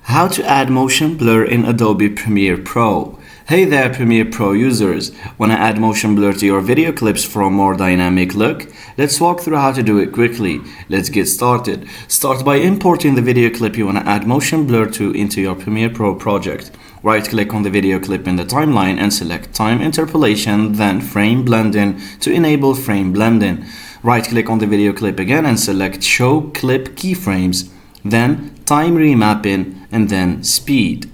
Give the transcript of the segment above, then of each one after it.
How to add motion blur in Adobe Premiere Pro. Hey there Premiere Pro users! Want to add motion blur to your video clips for a more dynamic look? Let's walk through how to do it quickly. Let's get started. Start by importing the video clip you want to add motion blur to into your Premiere Pro project. Right-click on the video clip in the timeline and select Time Interpolation, then Frame Blending to enable frame blending. Right-click on the video clip again and select Show Clip Keyframes, then Time Remapping, and then Speed.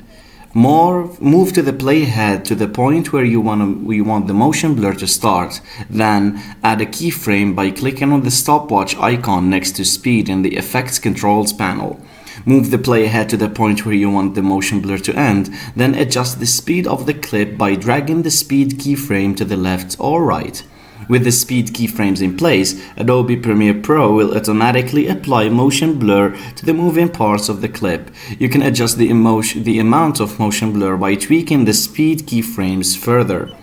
Move to the playhead to the point where you want the motion blur to start. Then add a keyframe by clicking on the stopwatch icon next to Speed in the Effects Controls panel. Move the playhead to the point where you want the motion blur to end, then adjust the speed of the clip by dragging the speed keyframe to the left or right. With the speed keyframes in place, Adobe Premiere Pro will automatically apply motion blur to the moving parts of the clip. You can adjust the amount of motion blur by tweaking the speed keyframes further.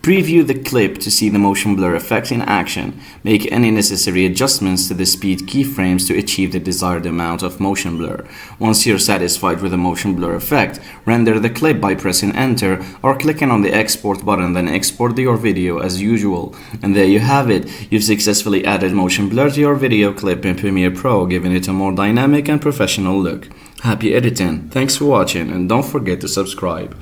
Preview the clip to see the motion blur effect in action. Make any necessary adjustments to the speed keyframes to achieve the desired amount of motion blur. Once you're satisfied with the motion blur effect, render the clip by pressing enter or clicking on the export button, then export your video as usual. And there you have it. You've successfully added motion blur to your video clip in Premiere Pro, giving it a more dynamic and professional look. Happy editing. Thanks for watching and don't forget to subscribe.